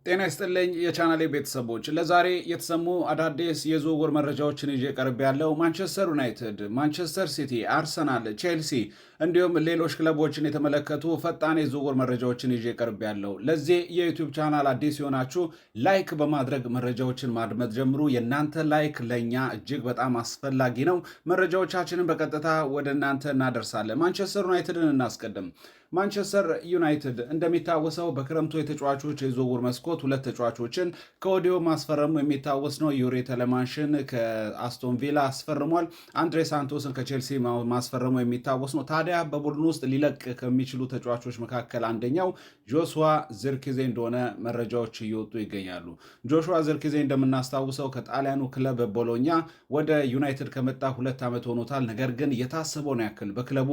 ጤና ይስጥልኝ የቻናሌ ቤተሰቦች፣ ለዛሬ የተሰሙ አዳዲስ የዝውውር መረጃዎችን ይዤ ቀርብ ያለው ማንቸስተር ዩናይትድ፣ ማንቸስተር ሲቲ፣ አርሰናል፣ ቼልሲ እንዲሁም ሌሎች ክለቦችን የተመለከቱ ፈጣን የዝውውር መረጃዎችን ይዤ ቀርብ ያለው። ለዚህ የዩቲዩብ ቻናል አዲስ የሆናችሁ ላይክ በማድረግ መረጃዎችን ማድመጥ ጀምሩ። የእናንተ ላይክ ለእኛ እጅግ በጣም አስፈላጊ ነው። መረጃዎቻችንን በቀጥታ ወደ እናንተ እናደርሳለን። ማንቸስተር ዩናይትድን እናስቀድም። ማንቸስተር ዩናይትድ እንደሚታወሰው በክረምቱ የተጫዋቾች የዝውውር መስኮት ሁለት ተጫዋቾችን ከወዲሁ ማስፈረሙ የሚታወስ ነው። ዩሪ ተለማንሽን ከአስቶን ቪላ አስፈርሟል። አንድሬ ሳንቶስን ከቼልሲ ማስፈረሙ የሚታወስ ነው። ታዲያ በቡድን ውስጥ ሊለቅ ከሚችሉ ተጫዋቾች መካከል አንደኛው ጆሹዋ ዝርክዜ እንደሆነ መረጃዎች እየወጡ ይገኛሉ። ጆሹዋ ዝርክዜ እንደምናስታውሰው ከጣሊያኑ ክለብ ቦሎኛ ወደ ዩናይትድ ከመጣ 2 ዓመት ሆኖታል። ነገር ግን የታሰበውን ያክል በክለቡ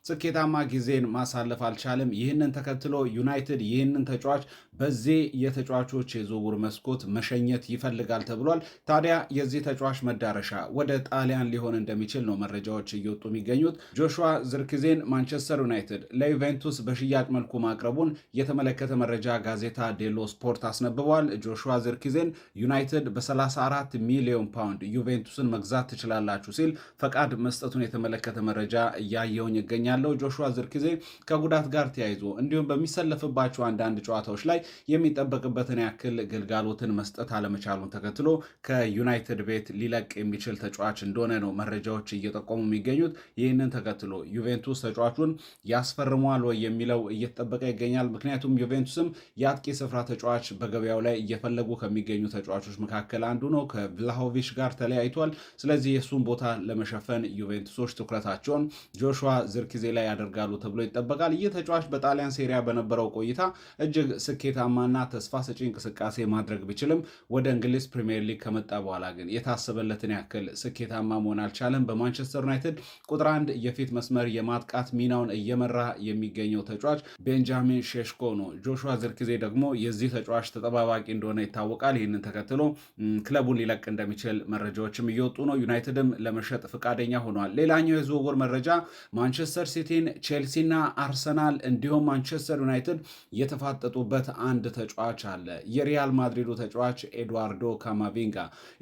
ስኬታማ ጊዜን ማሳለፍ አልቻለም። ይህንን ተከትሎ ዩናይትድ ይህንን ተጫዋች በዚህ የተጫዋቾች የዝውውር መስኮት መሸኘት ይፈልጋል ተብሏል። ታዲያ የዚህ ተጫዋች መዳረሻ ወደ ጣሊያን ሊሆን እንደሚችል ነው መረጃዎች እየወጡ የሚገኙት። ጆሹዋ ዝርክዜን ማንቸስተር ዩናይትድ ለዩቬንቱስ በሽያጭ መልኩ ማቅረቡን የተመለከተ መረጃ ጋዜጣ ዴሎ ስፖርት አስነብቧል። ጆሹዋ ዝርክዜን ዩናይትድ በ34 ሚሊዮን ፓውንድ ዩቬንቱስን መግዛት ትችላላችሁ ሲል ፈቃድ መስጠቱን የተመለከተ መረጃ እያየውኝ ይገኛለሁ። ጆሹዋ ዝርክዜ ከጉዳት ጋር ተያይዞ እንዲሁም በሚሰለፍባቸው አንዳንድ ጨዋታዎች ላይ የሚጠበቅበትን ያክል ግልጋሎትን መስጠት አለመቻሉን ተከትሎ ከዩናይትድ ቤት ሊለቅ የሚችል ተጫዋች እንደሆነ ነው መረጃዎች እየጠቆሙ የሚገኙት። ይህንን ተከትሎ ዩቬንቱስ ተጫዋቹን ያስፈርመዋል ወይ የሚለው እየተጠበቀ ይገኛል። ምክንያቱም ዩቬንቱስም የአጥቂ ስፍራ ተጫዋች በገበያው ላይ እየፈለጉ ከሚገኙ ተጫዋቾች መካከል አንዱ ነው። ከቭላሆቪች ጋር ተለያይቷል። ስለዚህ የእሱን ቦታ ለመሸፈን ዩቬንቱሶች ትኩረታቸውን ጆሹዋ ዝርክዜ ላይ ያደርጋሉ ተብሎ ይጠበቃል። ይህ ተጫዋች በጣሊያን ሴሪያ በነበረው ቆይታ እጅግ ስኬታማና ተስፋ ሰጪ እንቅስቃሴ ማድረግ ቢችልም ወደ እንግሊዝ ፕሪሚየር ሊግ ከመጣ በኋላ ግን የታሰበለትን ያክል ስኬታማ መሆን አልቻለም። በማንቸስተር ዩናይትድ ቁጥር 1 የፊት መስመር የማጥቃት ሚናውን እየመራ የሚገኘው ተጫዋች ቤንጃሚን ሼሽኮ ነው። ጆሹዋ ዝርክዜ ደግሞ የዚህ ተጫዋች ተጠባባቂ እንደሆነ ይታወቃል። ይህንን ተከትሎ ክለቡን ሊለቅ እንደሚችል መረጃዎችም እየወጡ ነው። ዩናይትድም ለመሸጥ ፈቃደኛ ሆኗል። ሌላኛው የዝውውር መረጃ ማንቸስተር ሲቲን፣ ቼልሲና አርሰናል እንዲሁም ማንቸስተር ዩናይትድ የተፋጠጡበት አንድ ተጫዋች አለ። የሪያል ማድሪዱ ተጫዋች ኤድዋርዶ ካማቪንጋ።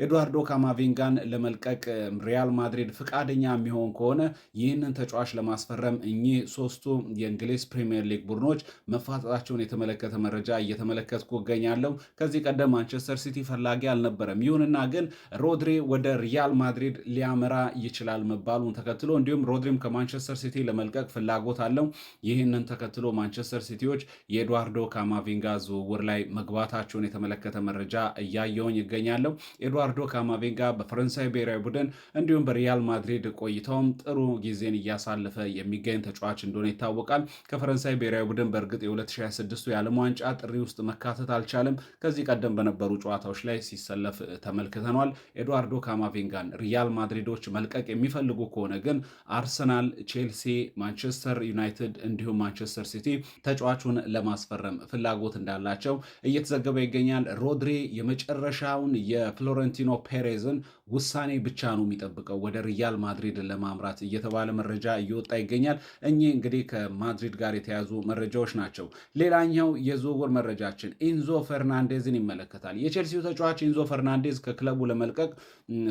ኤድዋርዶ ካማቪንጋን ለመልቀቅ ሪያል ማድሪድ ፈቃደኛ የሚሆን ከሆነ ይህንን ተጫዋች ለማስፈረም እኚህ ሶስቱ የእንግሊዝ ፕሪሚየር ሊግ ቡድኖች መፋጠጣቸውን የተመለከተ መረጃ እየተመለከትኩ እገኛለሁ። ከዚህ ቀደም ማንቸስተር ሲቲ ፈላጊ አልነበረም። ይሁንና ግን ሮድሪ ወደ ሪያል ማድሪድ ሊያመራ ይችላል መባሉን ተከትሎ እንዲሁም ሮድሪም ከማንቸስተር ሲቲ ለመልቀቅ ፍላጎት አለው። ይህንን ተከትሎ ማንቸስተር ሲቲዎች የኤድዋርዶ ካማቪንጋ ዝውውር ላይ መግባታቸውን የተመለከተ መረጃ እያየውኝ ይገኛለሁ። ኤድዋርዶ ካማቪንጋ በፈረንሳይ ብሔራዊ ቡድን እንዲሁም በሪያል ማድሪድ ቆይታውም ጥሩ ጊዜን እያሳለፈ የሚገኝ ተጫዋች እንደሆነ ይታወቃል። ከፈረንሳይ ብሔራዊ ቡድን በእርግጥ የ2026 የዓለም ዋንጫ ጥሪ ውስጥ መካተት አልቻለም። ከዚህ ቀደም በነበሩ ጨዋታዎች ላይ ሲሰለፍ ተመልክተኗል። ኤድዋርዶ ካማቪንጋን ሪያል ማድሪዶች መልቀቅ የሚፈልጉ ከሆነ ግን አርሰናል፣ ቼልሲ፣ ማንቸስተር ዩናይትድ እንዲሁም ማንቸስተር ሲቲ ተጫዋቹን ለማስፈረም ፍላጎት እንዳላቸው እየተዘገበ ይገኛል። ሮድሪ የመጨረሻውን የፍሎረንቲኖ ፔሬዝን ውሳኔ ብቻ ነው የሚጠብቀው ወደ ሪያል ማድሪድ ለማምራት እየተባለ መረጃ እየወጣ ይገኛል። እኚህ እንግዲህ ከማድሪድ ጋር የተያዙ መረጃዎች ናቸው። ሌላኛው የዝውውር መረጃችን ኢንዞ ፈርናንዴዝን ይመለከታል። የቼልሲው ተጫዋች ኢንዞ ፈርናንዴዝ ከክለቡ ለመልቀቅ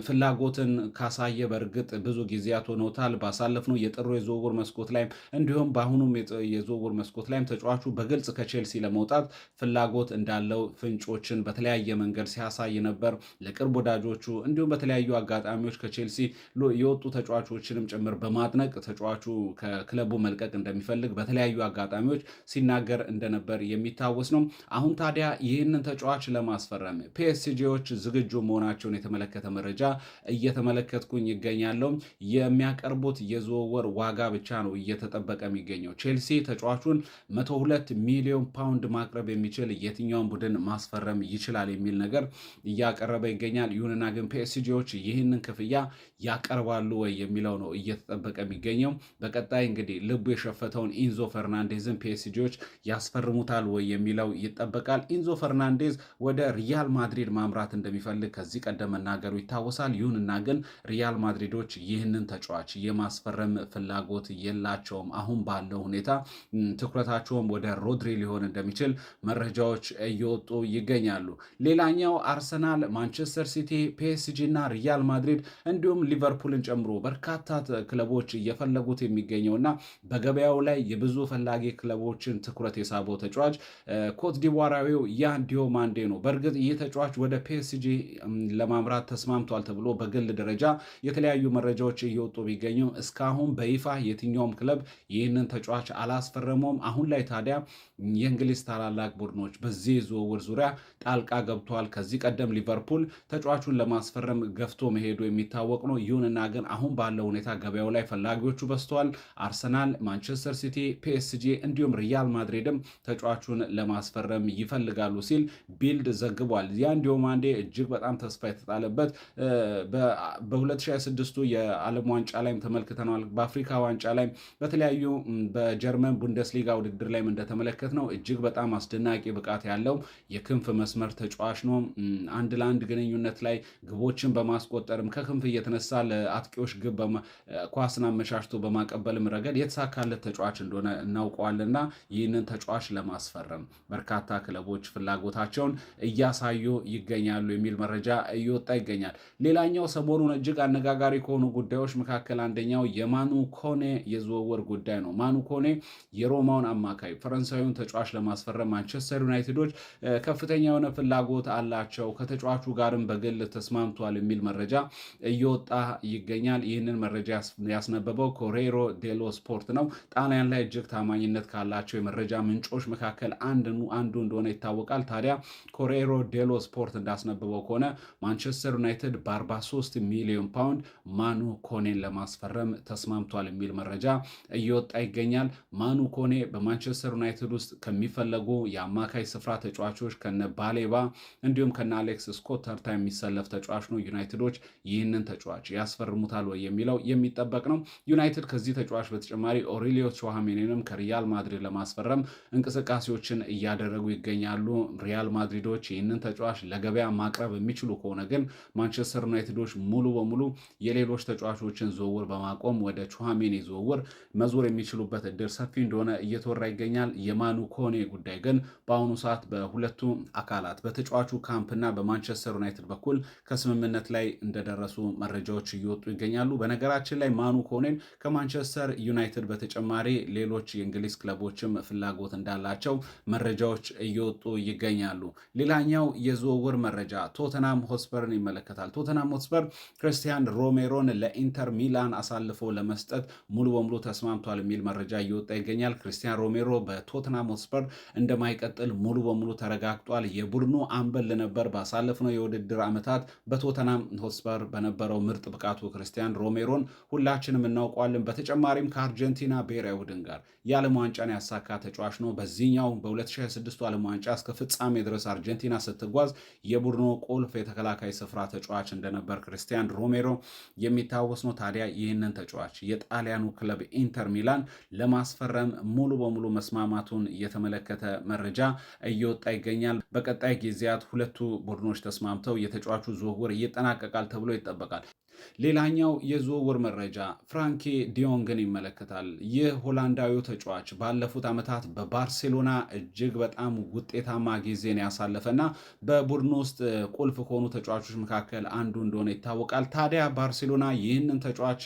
ፍላጎትን ካሳየ በእርግጥ ብዙ ጊዜያት ሆኖታል። ባሳለፍነው የጥሩ የዝውውር መስኮት ላይም እንዲሁም በአሁኑም የዝውውር መስኮት ላይም ተጫዋቹ በግልጽ ከቼልሲ ለመውጣት ፍላጎት እንዳለው ፍንጮችን በተለያየ መንገድ ሲያሳይ ነበር። ለቅርብ ወዳጆቹ እንዲሁም በተለያዩ አጋጣሚዎች ከቼልሲ የወጡ ተጫዋቾችንም ጭምር በማድነቅ ተጫዋቹ ከክለቡ መልቀቅ እንደሚፈልግ በተለያዩ አጋጣሚዎች ሲናገር እንደነበር የሚታወስ ነው። አሁን ታዲያ ይህንን ተጫዋች ለማስፈረም ፒኤስጂዎች ዝግጁ መሆናቸውን የተመለከተ መረጃ እየተመለከትኩኝ ይገኛለሁ። የሚያቀርቡት የዝውውር ዋጋ ብቻ ነው እየተጠበቀ የሚገኘው። ቼልሲ ተጫዋቹን 102 ሚሊዮን ፓውንድ ማቅረብ የሚችል የትኛውን ቡድን ማስፈረም ይችላል የሚል ነገር እያቀረበ ይገኛል። ይሁንና ግን ፒኤስጂዎች ይህንን ክፍያ ያቀርባሉ ወይ የሚለው ነው እየተጠበቀ የሚገኘው። በቀጣይ እንግዲህ ልቡ የሸፈተውን ኢንዞ ፈርናንዴዝን ፒኤስጂዎች ያስፈርሙታል ወይ የሚለው ይጠበቃል። ኢንዞ ፈርናንዴዝ ወደ ሪያል ማድሪድ ማምራት እንደሚፈልግ ከዚህ ቀደም መናገሩ ይታወሳል። ይሁንና ግን ሪያል ማድሪዶች ይህንን ተጫዋች የማስፈረም ፍላጎት የላቸውም። አሁን ባለው ሁኔታ ትኩረታቸውም ወደ ሮድሪ ሊሆን እንደሚችል መረጃዎች እየወጡ ይገኛሉ። ሌላኛው አርሰናል፣ ማንቸስተር ሲቲ፣ ፒኤስጂ እና ሪያል ማድሪድ እንዲሁም ሊቨርፑልን ጨምሮ በርካታ ክለቦች እየፈለጉት የሚገኘውና በገበያው ላይ የብዙ ፈላጊ ክለቦችን ትኩረት የሳበው ተጫዋች ኮት ዲቯራዊው ያን ዲዮማንዴ ነው። በእርግጥ ይህ ተጫዋች ወደ ፒኤስጂ ለማምራት ተስማምቷል ተብሎ በግል ደረጃ የተለያዩ መረጃዎች እየወጡ ቢገኙም እስካሁን በይፋ የትኛውም ክለብ ይህንን ተጫዋች አላስፈረመውም። አሁን ላይ ታዲያ የእንግሊዝ ታላላቅ ቡድኖች በዚህ ዝውውር ዙሪያ ጣልቃ ገብተዋል። ከዚህ ቀደም ሊቨርፑል ተጫዋቹን ለማስፈረም ገፍቶ መሄዱ የሚታወቅ ነው። ይሁንና ግን አሁን ባለው ሁኔታ ገበያው ላይ ፈላጊዎቹ በዝተዋል። አርሰናል፣ ማንቸስተር ሲቲ፣ ፒኤስጂ እንዲሁም ሪያል ማድሪድም ተጫዋቹን ለማስፈረም ይፈልጋሉ ሲል ቢልድ ዘግቧል። ያን ዲዮማንዴ እጅግ በጣም ተስፋ የተጣለበት በ2026 የዓለም ዋንጫ ላይም ተመልክተነዋል። በአፍሪካ ዋንጫ ላይም በተለያዩ በጀርመን ቡንደስሊጋ ውድድር ላይም እንደተመለከት ነው እጅግ በጣም አስደናቂ ብቃት ያለው የክንፍ መስመር ተጫዋች ነው። አንድ ለአንድ ግንኙነት ላይ ግቦችን በማስቆጠርም ከክንፍ እየተነሳ ለአጥቂዎች ግብ ኳስን አመቻችቶ በማቀበልም ረገድ የተሳካለት ተጫዋች እንደሆነ እናውቀዋልና ይህንን ተጫዋች ለማስፈረም በርካታ ክለቦች ፍላጎታቸውን እያሳዩ ይገኛሉ የሚል መረጃ እየወጣ ይገኛል። ሌላኛው ሰሞኑን እጅግ አነጋጋሪ ከሆኑ ጉዳዮች መካከል አንደኛው የማኑ ኮኔ የዝውውር ጉዳይ ነው። ማኑ ኮኔ የሮማውን አማካይ ፈረንሳዊውን ተጫዋች ለማስፈረም ማንቸስተር ዩናይትዶች ከፍተኛ የሆነ ፍላጎት አላቸው፣ ከተጫዋቹ ጋርም በግል ተስማምቷል የሚል መረጃ እየወጣ ይገኛል። ይህንን መረጃ ያስነበበው ኮሬሮ ዴሎ ስፖርት ነው። ጣሊያን ላይ እጅግ ታማኝነት ካላቸው የመረጃ ምንጮች መካከል አንዱ እንደሆነ ይታወቃል። ታዲያ ኮሬሮ ዴሎ ስፖርት እንዳስነበበው ከሆነ ማንቸስተር ዩናይትድ በ43 ሚሊዮን ፓውንድ ማኑ ኮኔን ለማስፈረም ተስማምቷል የሚል መረጃ እየወጣ ይገኛል። ማኑ ኮኔ በማንቸስተር ዩናይትድ ውስጥ ከሚፈለጉ የአማካይ ስፍራ ተጫዋቾች ከነ ባሌባ እንዲሁም ከነ አሌክስ ስኮት ተርታ የሚሰለፍ ተጫዋች ነው። ዩናይትዶች ይህንን ተጫዋች ያስፈርሙታል ወይ የሚለው የሚጠበቅ ነው። ዩናይትድ ከዚህ ተጫዋች በተጨማሪ ኦሪሊዮ ቹዋሜኒንም ከሪያል ማድሪድ ለማስፈረም እንቅስቃሴዎችን እያደረጉ ይገኛሉ። ሪያል ማድሪዶች ይህንን ተጫዋች ለገበያ ማቅረብ የሚችሉ ከሆነ ግን ማንቸስተር ዩናይትዶች ሙሉ በሙሉ የሌሎች ተጫዋቾችን ዝውውር በማቆም ወደ ቹዋሜኒ ዝውውር መዞር የሚችሉበት እድል ሰፊ እንደሆነ እየተወራ ይገኛል። የማኑ ኮኔ ጉዳይ ግን በአሁኑ ሰዓት በሁለቱ አካላት በተጫዋቹ ካምፕና በማንቸስተር ዩናይትድ በኩል ከስምምነት ላይ እንደደረሱ መረጃዎች እየወጡ ይገኛሉ። በነገራችን ላይ ማኑ ኮኔን ከማንቸስተር ዩናይትድ በተጨማሪ ሌሎች የእንግሊዝ ክለቦችም ፍላጎት እንዳላቸው መረጃዎች እየወጡ ይገኛሉ። ሌላኛው የዝውውር መረጃ ቶተናም ሆስፐርን ይመለከታል። ቶተናም ሆስፐር ክርስቲያን ሮሜሮን ለኢንተር ሚላን አሳልፎ ለመስጠት ሙሉ በሙሉ ተስማምቷል የሚል መረጃ እየወጣ ይገኛል። ክርስቲያን ሮሜሮ በቶተናም ሆስፐር እንደማይቀጥል ሙሉ በሙሉ ተረጋግጧል። የቡድኑ አምበል ነበር። ባሳለፍነው የውድድር ዓመታት በቶተናም ሆስፐር በነበረው ምርጥ ብቃቱ ክርስቲያን ሮሜሮን ሁላችንም እናውቀዋለን። በተጨማሪም ከአርጀንቲና ብሔራዊ ቡድን ጋር የዓለም ዋንጫን ያሳካ ተጫዋች ነው። በዚህኛው በ2026 ዓለም ዋንጫ እስከ ፍጻሜ ድረስ አርጀንቲና ስትጓዝ የቡድኑ ቁልፍ የተከላካይ ስፍራ ተጫዋች እንደነበር ክርስቲያን ሮሜሮ የሚታወስ ነው። ታዲያ ይህንን ተጫዋች የጣሊያኑ ክለብ ኢንተር ሚላን ለማስፈረም ሙሉ በሙሉ መስማማቱን የተመለከተ መረጃ እየወጣ ይገኛል። በቀጣይ ጊዜያት ሁለቱ ቡድኖች ተስማምተው የተጫዋቹ ዝውውር ይጠናቀቃል ተብሎ ይጠበቃል። ሌላኛው የዝውውር መረጃ ፍራንኪ ዲዮንግን ይመለከታል። ይህ ሆላንዳዊው ተጫዋች ባለፉት ዓመታት በባርሴሎና እጅግ በጣም ውጤታማ ጊዜን ያሳለፈና በቡድኑ ውስጥ ቁልፍ ከሆኑ ተጫዋቾች መካከል አንዱ እንደሆነ ይታወቃል። ታዲያ ባርሴሎና ይህንን ተጫዋች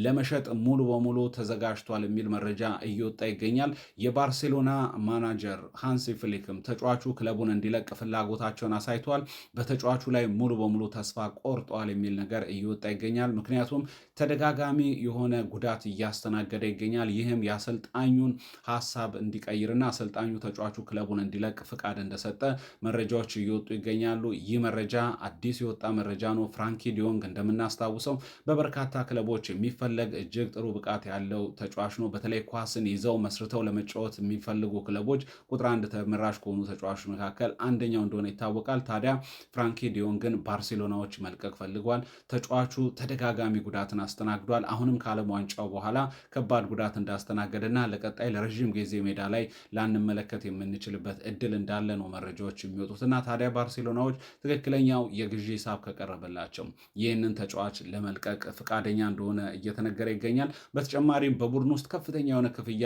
ለመሸጥ ሙሉ በሙሉ ተዘጋጅቷል የሚል መረጃ እየወጣ ይገኛል። የባርሴሎና ማናጀር ሃንሲ ፍሊክም ተጫዋቹ ክለቡን እንዲለቅ ፍላጎታቸውን አሳይተዋል። በተጫዋቹ ላይ ሙሉ በሙሉ ተስፋ ቆርጠዋል የሚል ነገር እየወጣ ይገኛል። ምክንያቱም ተደጋጋሚ የሆነ ጉዳት እያስተናገደ ይገኛል። ይህም የአሰልጣኙን ሀሳብ እንዲቀይርና አሰልጣኙ ተጫዋቹ ክለቡን እንዲለቅ ፍቃድ እንደሰጠ መረጃዎች እየወጡ ይገኛሉ። ይህ መረጃ አዲስ የወጣ መረጃ ነው። ፍራንኪ ዲዮንግ እንደምናስታውሰው በበርካታ ክለቦች የሚፈለግ እጅግ ጥሩ ብቃት ያለው ተጫዋች ነው። በተለይ ኳስን ይዘው መስርተው ለመጫወት የሚፈልጉ ክለቦች ቁጥር አንድ ተመራጭ ከሆኑ ተጫዋቾች መካከል አንደኛው እንደሆነ ይታወቃል። ታዲያ ፍራንኪ ዲዮንግን ባርሴሎናዎች መልቀቅ ፈልጓል። ተጫዋቹ ተደጋጋሚ ጉዳትን አስተናግዷል። አሁንም ከዓለም ዋንጫው በኋላ ከባድ ጉዳት እንዳስተናገደና ለቀጣይ ለረዥም ጊዜ ሜዳ ላይ ላንመለከት የምንችልበት እድል እንዳለ ነው መረጃዎች የሚወጡትና ታዲያ ባርሴሎናዎች ትክክለኛው የግዢ ሂሳብ ከቀረበላቸው ይህንን ተጫዋች ለመልቀቅ ፈቃደኛ እንደሆነ እየተነገረ ይገኛል። በተጨማሪም በቡድን ውስጥ ከፍተኛ የሆነ ክፍያ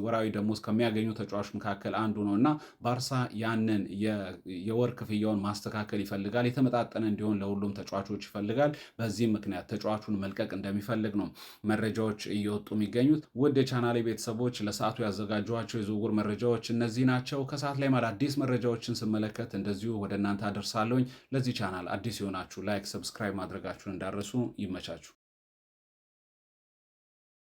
ወራዊ ደሞዝ ከሚያገኙ ተጫዋች መካከል አንዱ ነው እና ባርሳ ያንን የወር ክፍያውን ማስተካከል ይፈልጋል። የተመጣጠነ እንዲሆን ለሁሉም ተጫዋቾች ይፈልጋል። በዚህም ምክንያት ተጫዋቹን መልቀቅ እንደሚፈልግ ነው መረጃዎች እየወጡ የሚገኙት። ውድ የቻናሌ ቤተሰቦች ለሰዓቱ ያዘጋጇቸው የዝውውር መረጃዎች እነዚህ ናቸው። ከሰዓት ላይ አዲስ መረጃዎችን ስመለከት እንደዚሁ ወደ እናንተ አደርሳለሁኝ። ለዚህ ቻናል አዲስ የሆናችሁ ላይክ፣ ሰብስክራይብ ማድረጋችሁን እንዳረሱ። ይመቻችሁ።